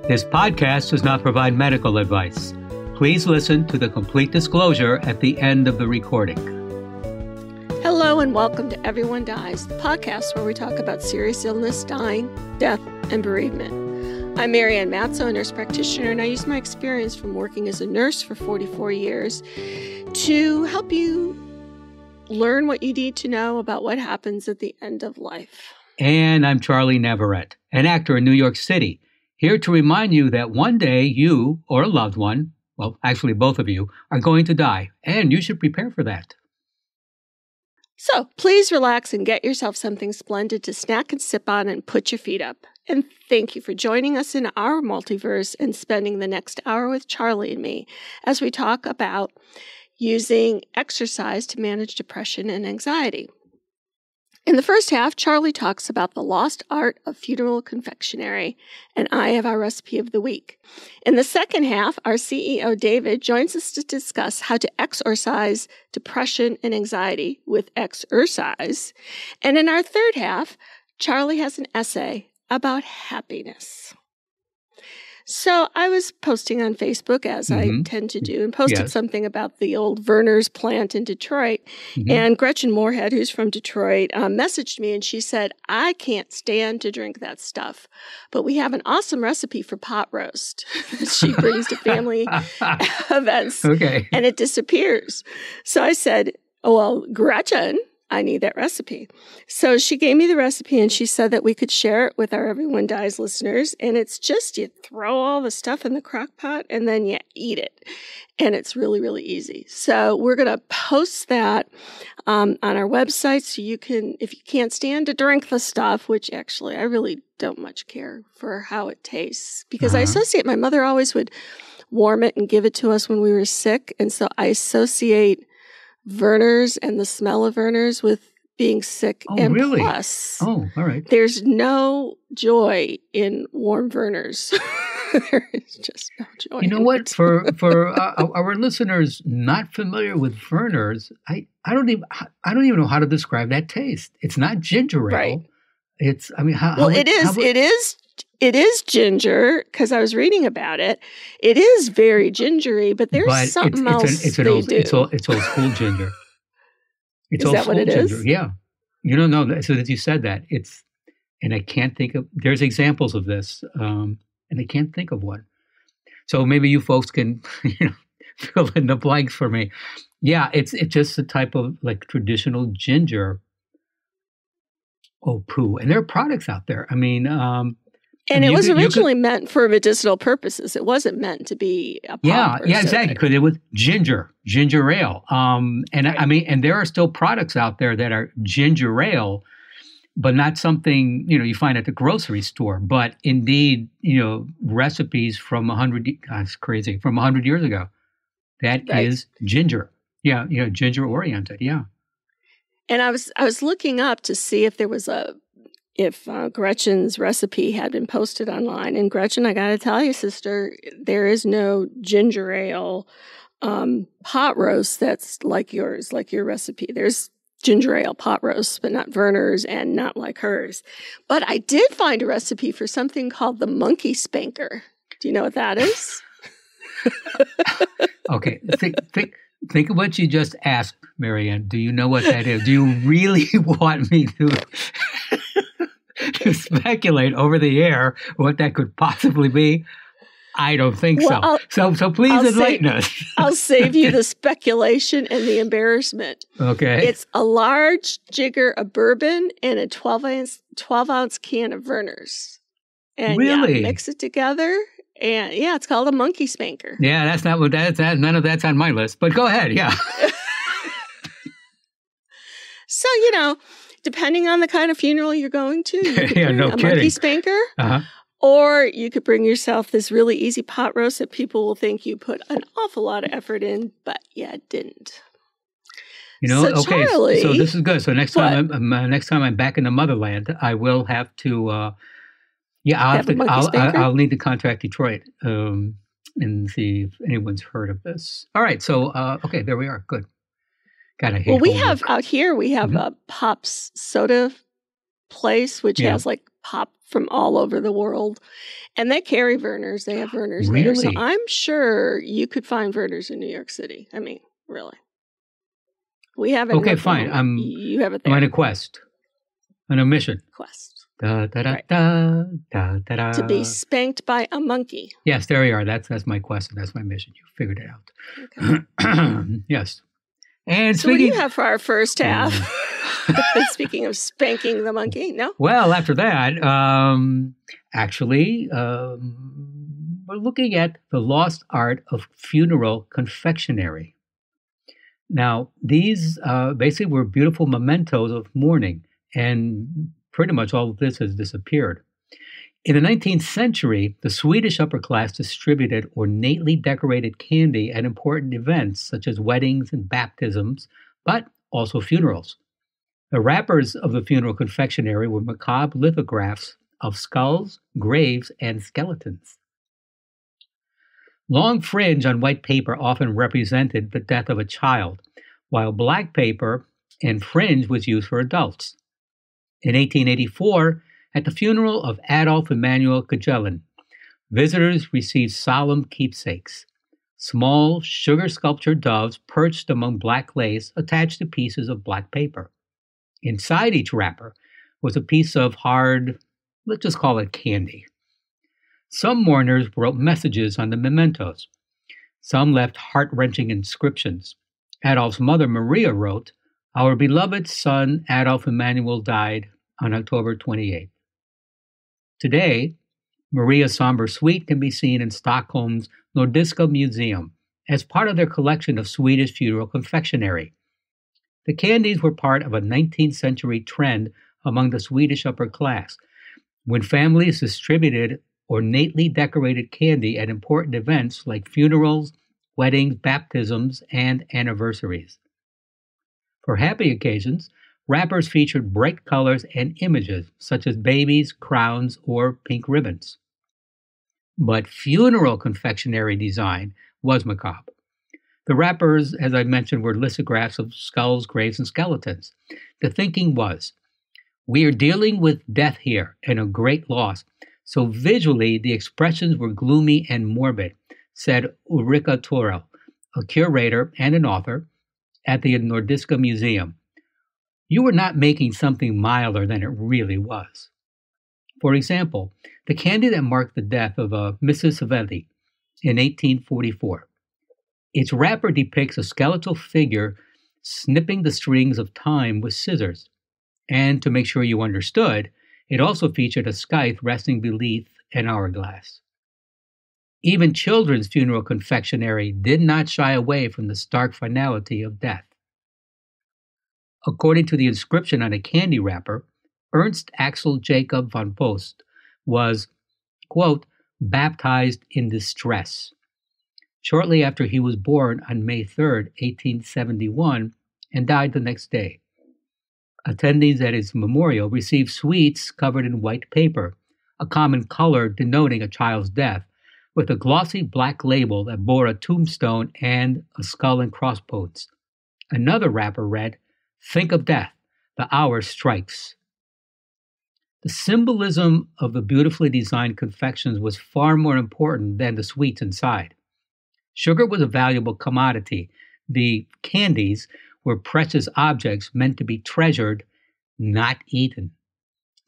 This podcast does not provide medical advice. Please listen to the complete disclosure at the end of the recording. Hello and welcome to Everyone Dies, the podcast where we talk about serious illness, dying, death, and bereavement. I'm Marianne Matzo, a nurse practitioner, and I use my experience from working as a nurse for 44 years to help you learn what you need to know about what happens at the end of life. And I'm Charlie Navarrete, an actor in New York City, here to remind you that one day you or a loved one, well, actually both of you, are going to die, and you should prepare for that. So please relax and get yourself something splendid to snack and sip on and put your feet up. And thank you for joining us in our multiverse and spending the next hour with Charlie and me as we talk about using exercise to manage depression and anxiety. In the first half, Charlie talks about the lost art of funeral confectionery, and I have our recipe of the week. In the second half, our CEO, David, joins us to discuss how to exorcise depression and anxiety with exercise. And in our third half, Charlie has an essay about happiness. So I was posting on Facebook, as I tend to do, and posted something about the old Verner's plant in Detroit. And Gretchen Moorhead, who's from Detroit, messaged me, and she said, I can't stand to drink that stuff, but we have an awesome recipe for pot roast that she brings to family events, and it disappears. So I said, oh, well, Gretchen, I need that recipe. So she gave me the recipe and she said that we could share it with our Everyone Dies listeners. And it's just you throw all the stuff in the crock pot and then you eat it. And it's really, really easy. So we're going to post that on our website so you can, if you can't stand to drink the stuff, which actually I really don't much care for how it tastes because I associate, my mother always would warm it and give it to us when we were sick. And so I associate Verner's and the smell of Verner's with being sick. And really? Plus, all right. There's no joy in warm Verner's. There is just no joy. You know what? For our listeners not familiar with Verner's, I don't even know how to describe that taste. It's not ginger ale. Right. It's It is ginger, because I was reading about it. It is very gingery, but there's something else they do. It's old school ginger. Is that what it is? Yeah. You don't know that. So that you said that. And I can't think of, there's examples of this, and I can't think of one. So maybe you folks can, fill in the blanks for me. Yeah, it's just a type of like traditional ginger. Oh, poo. And there are products out there. I mean, and it was originally meant for medicinal purposes. It wasn't meant to be a pop. Yeah, exactly. Because it was ginger ale. And there are still products out there that are ginger ale, but not something, you find at the grocery store. But indeed, recipes from 100 years ago. That is ginger. Yeah, ginger oriented. Yeah. And I was looking up to see if there was if Gretchen's recipe had been posted online. And Gretchen, I got to tell you, sister, there is no ginger ale pot roast that's like yours, like your recipe. There's ginger ale pot roast, but not Verner's and not like hers. But I did find a recipe for something called the monkey spanker. Do you know what that is? Okay. Think of what you just asked, Marianne. Do you know what that is? Do you really want me to speculate over the air what that could possibly be? I don't think so. So please enlighten us. I'll save you the speculation and the embarrassment. Okay. It's a large jigger of bourbon and a 12-ounce can of Verner's. And really? Mix it together. And it's called a monkey spanker. Yeah, that's not what none of that's on my list. But go ahead, yeah. So, depending on the kind of funeral you're going to, you could bring a monkey spanker, or you could bring yourself this really easy pot roast that people will think you put an awful lot of effort in, but didn't. Charlie, so this is good. So next time I'm back in the motherland, I will have to. I'll need to contact Detroit and see if anyone's heard of this. All right, so there we are. Good. Well, we have out here. We have a Pop's soda place, which has like pop from all over the world. And they carry Vernors. They have Vernors Really? there. So I'm sure you could find Vernors in New York City. I mean, really. We have it. Okay, fine. You have it there. I'm on a quest, on a mission. Quest. Da, da, da, Right. da, da, da, da. To be spanked by a monkey. Yes, there you are. That's my quest. And that's my mission. You figured it out. Okay. Yes. And So what do speaking, you have for our first half? Speaking of spanking the monkey, no? well, after that, actually, we're looking at the lost art of funeral confectionery. Now, these basically were beautiful mementos of mourning, and pretty much all of this has disappeared. In the 19th century, the Swedish upper class distributed ornately decorated candy at important events such as weddings and baptisms, but also funerals. The wrappers of the funeral confectionery were macabre lithographs of skulls, graves, and skeletons. Long fringe on white paper often represented the death of a child, while black paper and fringe was used for adults. In 1884, at the funeral of Adolf Emanuel Cagelin, visitors received solemn keepsakes, small sugar-sculptured doves perched among black lace attached to pieces of black paper. Inside each wrapper was a piece of hard, let's just call it candy. Some mourners wrote messages on the mementos. Some left heart-wrenching inscriptions. Adolf's mother, Maria, wrote, "Our beloved son, Adolf Emanuel, died on October 28th. Today, Maria's somber suite can be seen in Stockholm's Nordiska Museum as part of their collection of Swedish funeral confectionery. The candies were part of a 19th century trend among the Swedish upper class, when families distributed ornately decorated candy at important events like funerals, weddings, baptisms, and anniversaries. For happy occasions, wrappers featured bright colors and images, such as babies, crowns, or pink ribbons. But funeral confectionery design was macabre. The wrappers, as I mentioned, were lithographs of skulls, graves, and skeletons. The thinking was, we are dealing with death here and a great loss, so visually the expressions were gloomy and morbid, said Ulrika Torell, a curator and an author at the Nordiska Museum. You were not making something milder than it really was. For example, the candy that marked the death of Mrs. Savelli in 1844. Its wrapper depicts a skeletal figure snipping the strings of time with scissors. And to make sure you understood, it also featured a scythe resting beneath an hourglass. Even children's funeral confectionery did not shy away from the stark finality of death. According to the inscription on a candy wrapper, Ernst Axel Jacob von Post was, quote, baptized in distress. Shortly after he was born on May 3, 1871, and died the next day. Attendees at his memorial received sweets covered in white paper, a common color denoting a child's death, with a glossy black label that bore a tombstone and a skull and crossbones. Another wrapper read, "Think of death, the hour strikes." The symbolism of the beautifully designed confections was far more important than the sweets inside. Sugar was a valuable commodity. The candies were precious objects meant to be treasured, not eaten.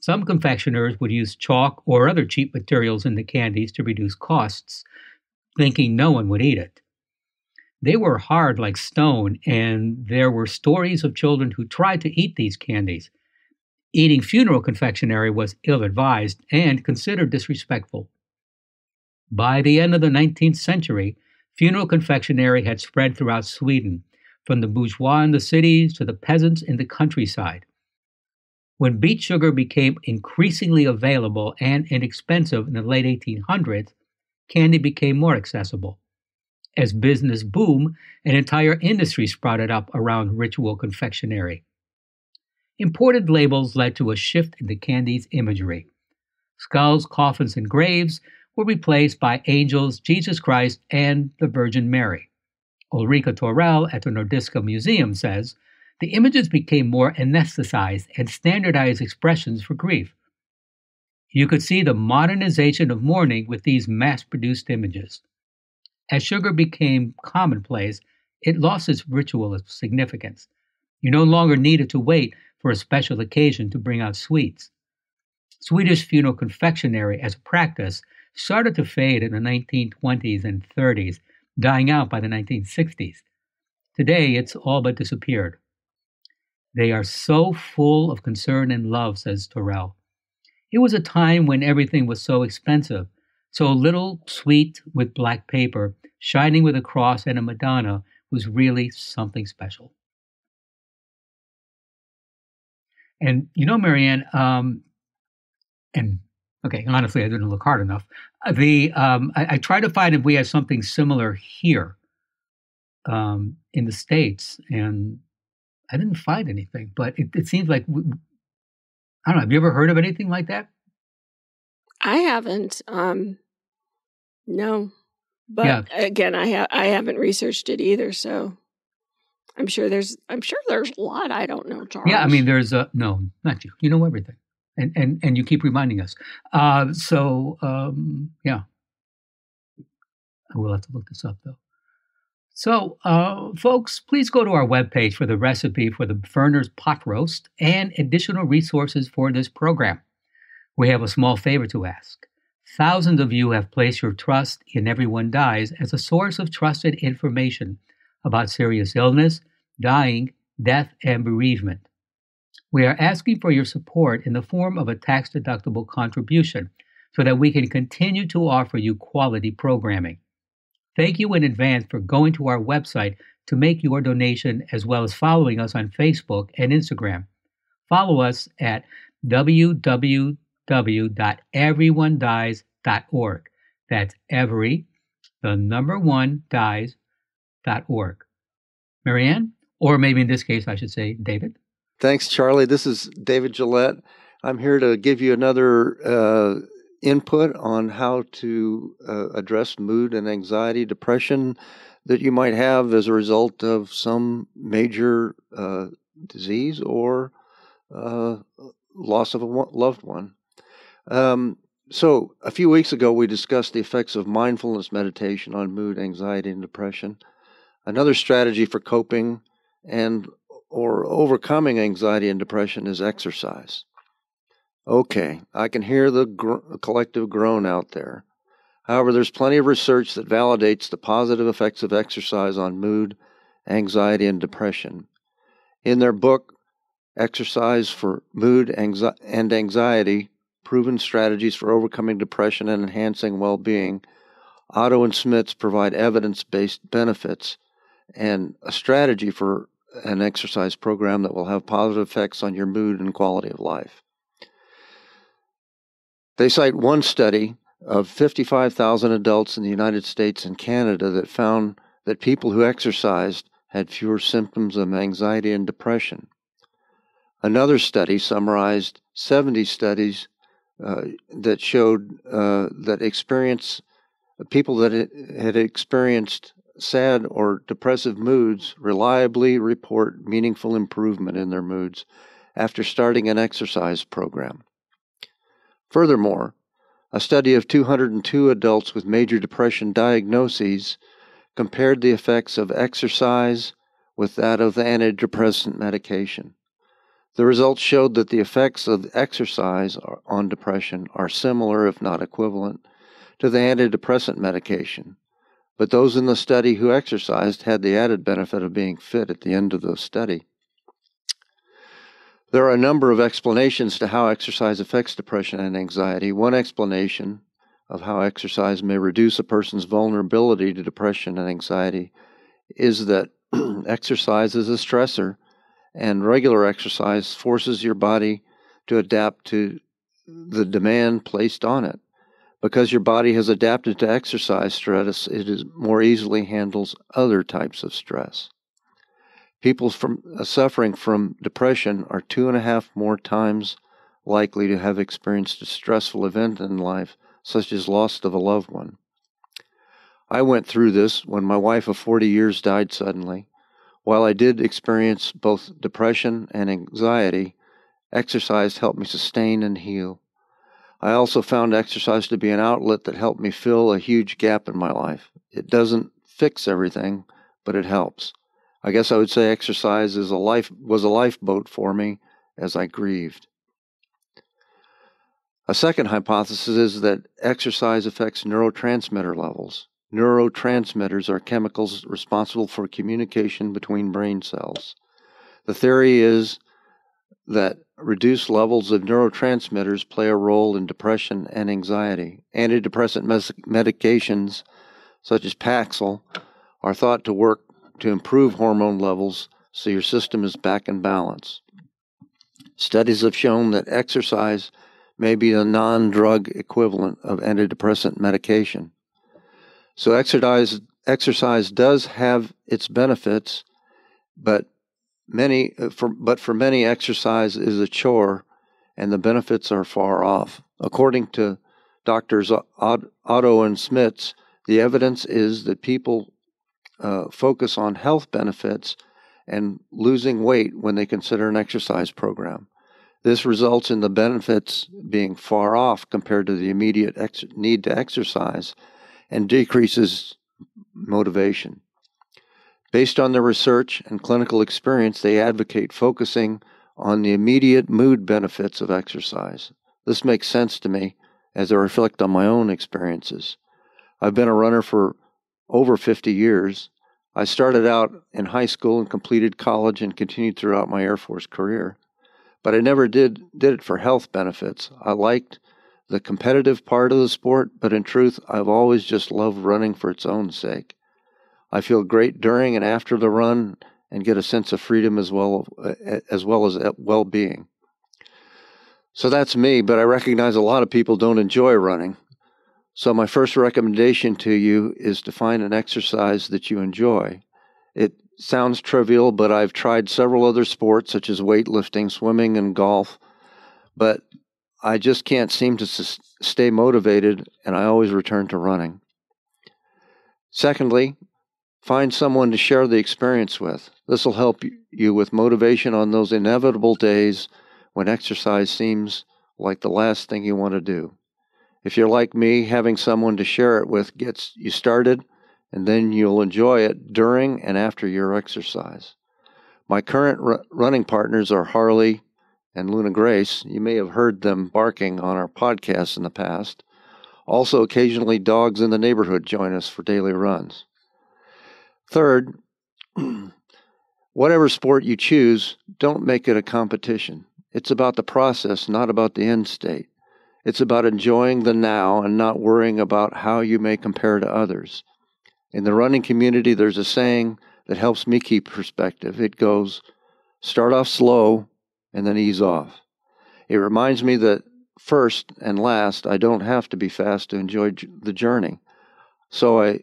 Some confectioners would use chalk or other cheap materials in the candies to reduce costs, thinking no one would eat it. They were hard like stone, and there were stories of children who tried to eat these candies. Eating funeral confectionery was ill-advised and considered disrespectful. By the end of the 19th century, funeral confectionery had spread throughout Sweden, from the bourgeois in the cities to the peasants in the countryside. When beet sugar became increasingly available and inexpensive in the late 1800s, candy became more accessible. As business boomed, an entire industry sprouted up around ritual confectionery. Imported labels led to a shift in the candy's imagery. Skulls, coffins, and graves were replaced by angels, Jesus Christ, and the Virgin Mary. Ulrika Torell at the Nordiska Museum says, the images became more anesthetized and standardized expressions for grief. You could see the modernization of mourning with these mass-produced images. As sugar became commonplace, it lost its ritual significance. You no longer needed to wait for a special occasion to bring out sweets. Swedish funeral confectionery as a practice started to fade in the 1920s and 30s, dying out by the 1960s. Today, it's all but disappeared. They are so full of concern and love, says Torell. It was a time when everything was so expensive, so a little sweet with black paper, shining with a cross and a Madonna was really something special. And Marianne, and okay, honestly, I didn't look hard enough. I tried to find if we had something similar here in the States, and I didn't find anything. But it seems like I don't know. Have you ever heard of anything like that? I haven't. No, but again, I haven't researched it either. So I'm sure there's a lot I don't know, Charles. Yeah, I mean, there's no, not you. You know everything. And you keep reminding us. Yeah. I will have to look this up, though. So, folks, please go to our webpage for the recipe for the Ferner's pot roast and additional resources for this program. We have a small favor to ask. Thousands of you have placed your trust in Everyone Dies as a source of trusted information about serious illness, dying, death, and bereavement. We are asking for your support in the form of a tax-deductible contribution so that we can continue to offer you quality programming. Thank you in advance for going to our website to make your donation, as well as following us on Facebook and Instagram. Follow us at www.everyonedies.org. That's every, the number one, dies.org. Marianne? Or maybe in this case, I should say David. Thanks, Charlie. This is David Gillette. I'm here to give you another input on how to address mood and anxiety, depression that you might have as a result of some major disease or loss of a loved one. So a few weeks ago, we discussed the effects of mindfulness meditation on mood, anxiety, and depression. Another strategy for coping or overcoming anxiety and depression is exercise. Okay, I can hear the collective groan out there. However, there's plenty of research that validates the positive effects of exercise on mood, anxiety, and depression. In their book, Exercise for Mood and Anxiety, Proven Strategies for Overcoming Depression and Enhancing Well-Being, Otto and Smits provide evidence-based benefits and a strategy for an exercise program that will have positive effects on your mood and quality of life. They cite one study of 55,000 adults in the United States and Canada that found that people who exercised had fewer symptoms of anxiety and depression. Another study summarized 70 studies that showed that people that had experienced sad or depressive moods reliably report meaningful improvement in their moods after starting an exercise program. Furthermore, a study of 202 adults with major depression diagnoses compared the effects of exercise with that of the antidepressant medication. The results showed that the effects of exercise on depression are similar, if not equivalent, to the antidepressant medication. But those in the study who exercised had the added benefit of being fit at the end of the study. There are a number of explanations to how exercise affects depression and anxiety. One explanation of how exercise may reduce a person's vulnerability to depression and anxiety is that exercise is a stressor, and regular exercise forces your body to adapt to the demand placed on it. Because your body has adapted to exercise stress, it more easily handles other types of stress. People suffering from depression are 2.5 more times likely to have experienced a stressful event in life, such as loss of a loved one. I went through this when my wife of 40 years died suddenly. While I did experience both depression and anxiety, exercise helped me sustain and heal. I also found exercise to be an outlet that helped me fill a huge gap in my life. It doesn't fix everything, but it helps. I guess I would say exercise was a lifeboat for me as I grieved. A second hypothesis is that exercise affects neurotransmitter levels. Neurotransmitters are chemicals responsible for communication between brain cells. The theory is that reduced levels of neurotransmitters play a role in depression and anxiety. Antidepressant medications, such as Paxil, are thought to work to improve hormone levels so your system is back in balance. Studies have shown that exercise may be a non-drug equivalent of antidepressant medication. So exercise does have its benefits, but for many, exercise is a chore, and the benefits are far off. According to Doctors Otto and Smits, the evidence is that people focus on health benefits and losing weight when they consider an exercise program. This results in the benefits being far off compared to the immediate need to exercise and decreases motivation. Based on their research and clinical experience, they advocate focusing on the immediate mood benefits of exercise. This makes sense to me as I reflect on my own experiences. I've been a runner for over 50 years. I started out in high school and completed college and continued throughout my Air Force career. But I never did it for health benefits. I liked the competitive part of the sport, but in truth, I've always just loved running for its own sake. I feel great during and after the run and get a sense of freedom as well as well-being. So that's me, but I recognize a lot of people don't enjoy running. So my first recommendation to you is to find an exercise that you enjoy. It sounds trivial, but I've tried several other sports such as weightlifting, swimming, and golf, but I just can't seem to stay motivated, and I always return to running. Secondly, find someone to share the experience with. This will help you with motivation on those inevitable days when exercise seems like the last thing you want to do. If you're like me, having someone to share it with gets you started, and then you'll enjoy it during and after your exercise. My current running partners are Harley and Luna Grace. You may have heard them barking on our podcast in the past. Also, occasionally dogs in the neighborhood join us for daily runs. Third, whatever sport you choose, don't make it a competition. It's about the process, not about the end state. It's about enjoying the now and not worrying about how you may compare to others. In the running community, there's a saying that helps me keep perspective. It goes, start off slow and then ease off. It reminds me that first and last, I don't have to be fast to enjoy the journey. So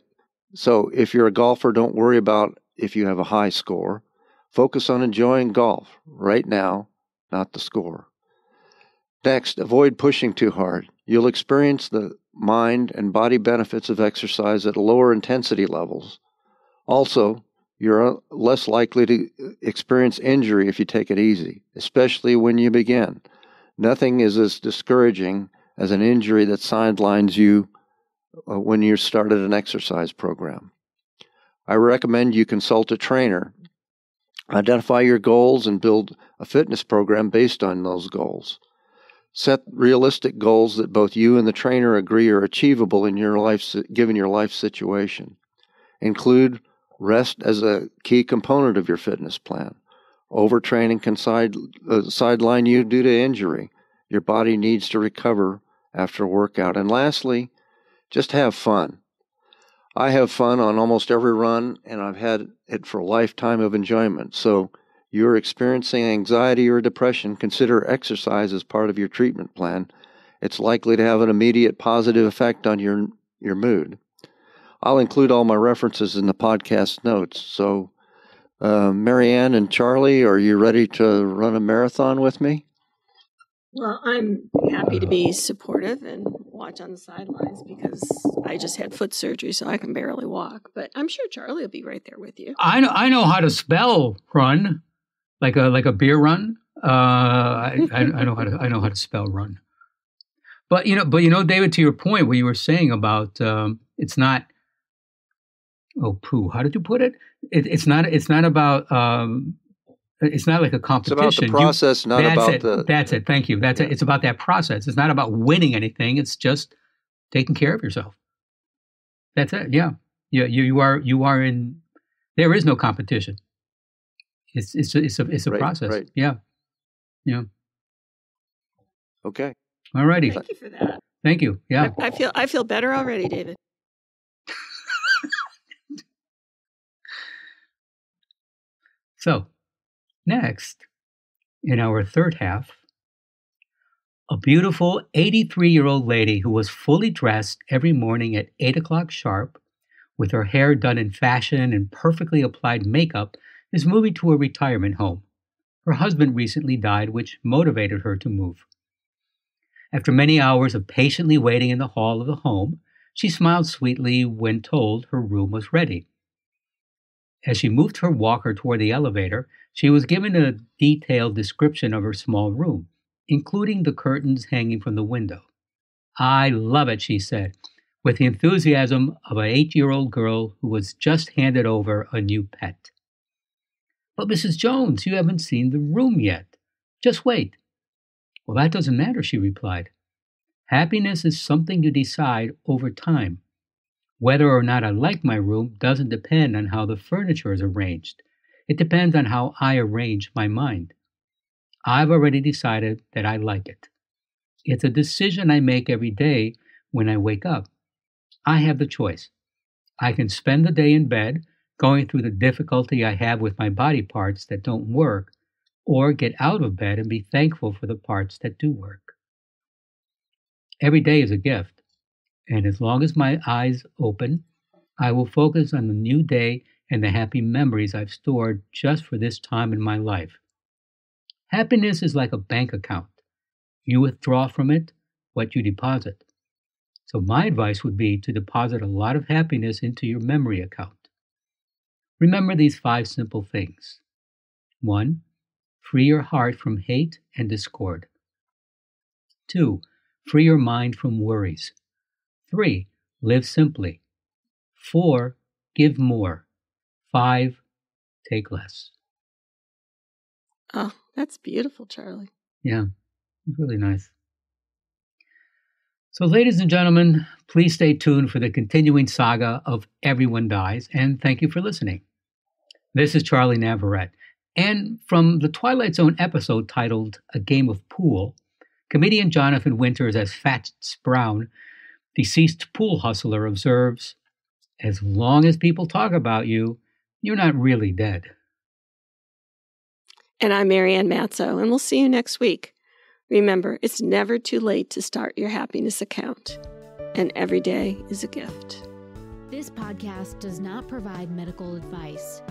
if you're a golfer, don't worry about if you have a high score. Focus on enjoying golf right now, not the score. Next, avoid pushing too hard. You'll experience the mind and body benefits of exercise at lower intensity levels. Also, you're less likely to experience injury if you take it easy, especially when you begin. Nothing is as discouraging as an injury that sidelines you when you started an exercise program. I recommend you consult a trainer. Identify your goals and build a fitness program based on those goals. Set realistic goals that both you and the trainer agree are achievable in your life, given your life situation. Include rest as a key component of your fitness plan. Overtraining can sideline you due to injury. Your body needs to recover after a workout. And lastly, just have fun. I have fun on almost every run, and I've had it for a lifetime of enjoyment. So you're experiencing anxiety or depression, consider exercise as part of your treatment plan. It's likely to have an immediate positive effect on your mood. I'll include all my references in the podcast notes. So, Marianne and Charlie, are you ready to run a marathon with me? Well, I'm happy to be supportive and watch on the sidelines because I just had foot surgery, so I can barely walk. But I'm sure Charlie will be right there with you. I know how to spell run, like a beer run. I know how to spell run. But David, to your point, what you were saying about it's not. Oh, poo! How did you put it? It's not about. It's not like a competition. It's about the process, not about the. That's it. Thank you. That's it. It's about that process. It's not about winning anything. It's just taking care of yourself. That's it. Yeah. You are in. There is no competition. It's a process. Right. Yeah. Yeah. Okay. All righty. Thank you for that. Thank you. Yeah. I feel better already, David. So, next, in our third half, a beautiful 83-year-old lady who was fully dressed every morning at 8 o'clock sharp, with her hair done in fashion and perfectly applied makeup, is moving to a retirement home. Her husband recently died, which motivated her to move. After many hours of patiently waiting in the hall of the home, she smiled sweetly when told her room was ready. As she moved her walker toward the elevator, she was given a detailed description of her small room, including the curtains hanging from the window. "I love it," she said, with the enthusiasm of an 8-year-old girl who was just handed over a new pet. "But Mrs. Jones, you haven't seen the room yet. Just wait." "Well, that doesn't matter," she replied. "Happiness is something you decide over time. Whether or not I like my room doesn't depend on how the furniture is arranged. It depends on how I arrange my mind. I've already decided that I like it. It's a decision I make every day when I wake up. I have the choice. I can spend the day in bed, going through the difficulty I have with my body parts that don't work, or get out of bed and be thankful for the parts that do work. Every day is a gift. And as long as my eyes open, I will focus on the new day and the happy memories I've stored just for this time in my life. Happiness is like a bank account. You withdraw from it what you deposit. So my advice would be to deposit a lot of happiness into your memory account. Remember these 5 simple things. 1. Free your heart from hate and discord. 2. Free your mind from worries. 3. Live simply. 4. Give more. 5. Take less. Oh, that's beautiful, Charlie. Yeah, it's really nice. So, ladies and gentlemen, please stay tuned for the continuing saga of Everyone Dies, and thank you for listening. This is Charlie Navarrete, and from the Twilight Zone episode titled A Game of Pool, comedian Jonathan Winters as Fats Brown, deceased pool hustler, observes, "As long as people talk about you, you're not really dead." And I'm Marianne Matzo, and we'll see you next week. Remember, it's never too late to start your happiness account, and every day is a gift. This podcast does not provide medical advice.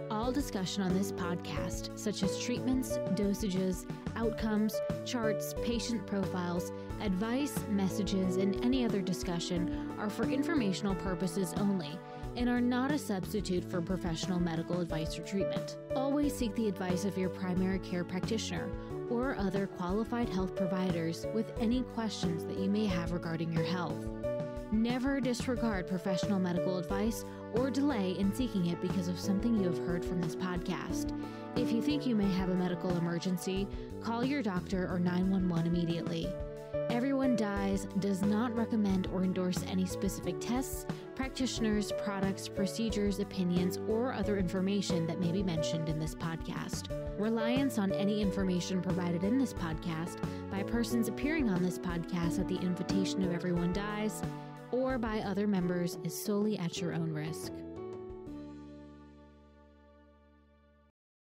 All discussion on this podcast, such as treatments, dosages, outcomes, charts, patient profiles, advice, messages, and any other discussion are for informational purposes only and are not a substitute for professional medical advice or treatment. Always seek the advice of your primary care practitioner or other qualified health providers with any questions that you may have regarding your health. Never disregard professional medical advice or delay in seeking it because of something you have heard from this podcast. If you think you may have a medical emergency, call your doctor or 911 immediately. Everyone Dies does not recommend or endorse any specific tests, practitioners, products, procedures, opinions, or other information that may be mentioned in this podcast. Reliance on any information provided in this podcast by persons appearing on this podcast at the invitation of Everyone Dies or by other members is solely at your own risk.